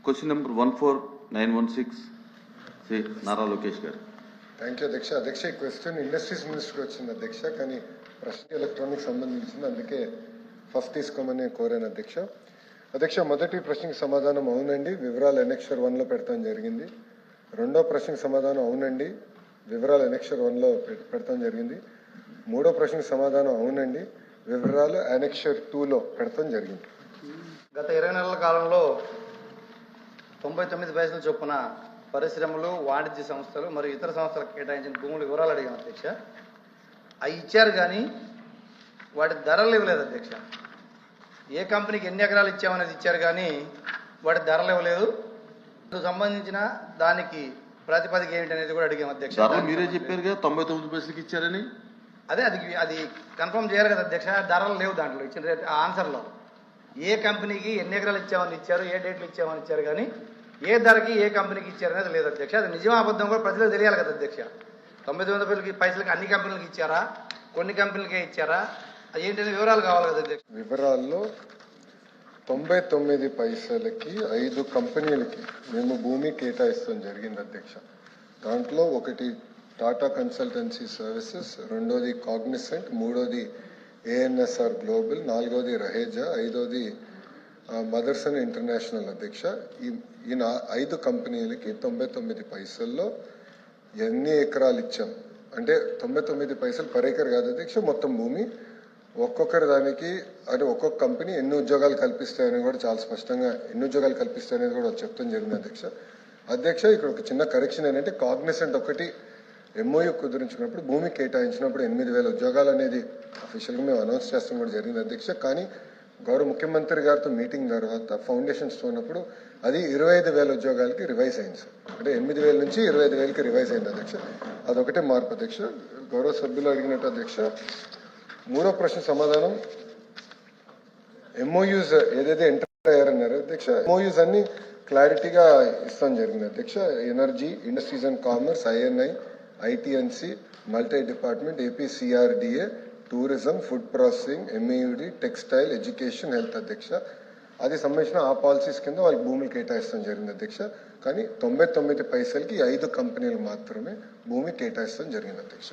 Question number 14916 Shri Nara Lokesh గారు. Thank you అధ్యక్ష. అధ్యక్ష, ఈ క్వశ్చన్ ఇండస్ట్రీస్ మినిస్టర్ వచ్చింది అధ్యక్ష, కానీ ప్రస్తుత ఎలక్ట్రానిక్ సంబంధించింది, అందుకే ఫస్ట్ తీసుకోమని కోరాను అధ్యక్ష. అధ్యక్ష, మొదటి ప్రశ్నకి సమాధానం అవునండి, వివరాలు ఎనెక్షర్ 1లో పెడతాం జరిగింది. రెండో ప్రశ్నకి సమాధానం అవునండి, వివరాలు ఎనెక్షర్ 1లో పెడతాం జరిగింది. మూడో ప్రశ్నకి సమాధానం అవునండి, వివరాలు ఎనెక్షర్ 2లో పెడతాం జరిగింది. గత 20 నెలల కాలంలో 99 పైసల చొప్పున పరిశ్రమలు, వాణిజ్య సంస్థలు మరియు ఇతర సంస్థలకు కేటాయించిన భూముల వివరాలు అడిగాం అధ్యక్ష. అవి ఇచ్చారు కానీ వాటి ధరలు ఇవ్వలేదు అధ్యక్ష. ఏ కంపెనీకి ఎన్ని ఎకరాలు ఇచ్చామనేది ఇచ్చారు కానీ వాటి ధరలు ఇవ్వలేదు. సంబంధించిన దానికి ప్రాతిపదిక ఏమిటి అనేది కూడా అడిగాం అధ్యక్ష. మీరే చెప్పారు కదా 99 పైసలకి ఇచ్చారని. అదే అది కన్ఫర్మ్ చేయాలి కదా అధ్యక్ష. ధరలు లేవు దాంట్లో ఇచ్చిన ఆన్సర్లో. ఏ కంపెనీకి ఎన్ని ఎకరాలు ఇచ్చామని ఇచ్చారు, ఏ డేట్లు ఇచ్చామని ఇచ్చారు కానీ ఏ ధరకి ఏ కంపెనీకి ఇచ్చారు అనేది లేదు అధ్యక్ష. అది నిజమా అబద్ధం కూడా ప్రజలకు తెలియాలి కదా అధ్యక్ష. 99 పైసలకి అన్ని కంపెనీలకు ఇచ్చారా, కొన్ని కంపెనీలకే ఇచ్చారా, ఏంటనే వివరాలు కావాలి కదా అధ్యక్ష. వివరాల్లో 99 పైసలకి 5 కంపెనీలకి మేము భూమి కేటాయిస్తాం జరిగింది అధ్యక్ష. దాంట్లో ఒకటి టాటా కన్సల్టెన్సీ సర్వీసెస్, రెండోది కాగ్నిసెంట్, మూడోది ఏఎన్ఎస్ఆర్ గ్లోబల్, నాలుగోది రహేజా, ఐదోది మదర్సన్ ఇంటర్నేషనల్ అధ్యక్ష. ఈ 5 కంపెనీలకి 99 పైసల్లో ఎన్ని ఎకరాలు ఇచ్చాం అంటే 99 పైసలు పర్ ఎకర్ కాదు అధ్యక్ష, మొత్తం భూమి. ఒక్కొక్కరి దానికి అంటే ఒక్కొక్క కంపెనీ ఎన్ని ఉద్యోగాలు కల్పిస్తాయని కూడా చాలా స్పష్టంగా ఎన్ని ఉద్యోగాలు కల్పిస్తాయనేది కూడా చెప్తాం జరిగింది అధ్యక్ష. అధ్యక్ష, ఇక్కడ ఒక చిన్న కరెక్షన్ ఏంటంటే కాగ్నిసెంట్ ఒకటి ఎంఓయూ కుదిరించుకున్నప్పుడు భూమి కేటాయించినప్పుడు 8,000 ఉద్యోగాలు అనేది అఫీషియల్గా మేము అనౌన్స్ చేస్తాం కూడా జరిగింది అధ్యక్ష. కానీ గౌరవ ముఖ్యమంత్రి గారితో మీటింగ్ తర్వాత ఫౌండేషన్స్ ఉన్నప్పుడు అది 25,000 ఉద్యోగాలకి రివైజ్ అయింది సార్. అంటే 8,000 నుంచి 25,000కి రివైజ్ అయింది అధ్యక్ష. అదొకటే మార్పు అధ్యక్ష. గౌరవ సభ్యులు అడిగినట్టు అధ్యక్ష, మూడో ప్రశ్న సమాధానం ఎంఓయూస్ ఏదైతే ఎంటర్ అయ్యారన్నారు అధ్యక్ష, ఎంఓయూస్ అన్ని క్లారిటీగా ఇస్తాం జరిగింది అధ్యక్ష. Energy, industries and commerce, INI, ITNC, multi department, APCRDA, tourism, food processing, MAUD, textile, education, health అధ్యక్ష. అది సంబంధించిన ఆ పాలసీస్ కింద వాళ్ళకి భూములు కేటాయిస్తాం జరిగింది అధ్యక్ష. కానీ 99 పైసలకి 5 కంపెనీలు మాత్రమే భూమి కేటాయిస్తాం జరిగింది అధ్యక్ష.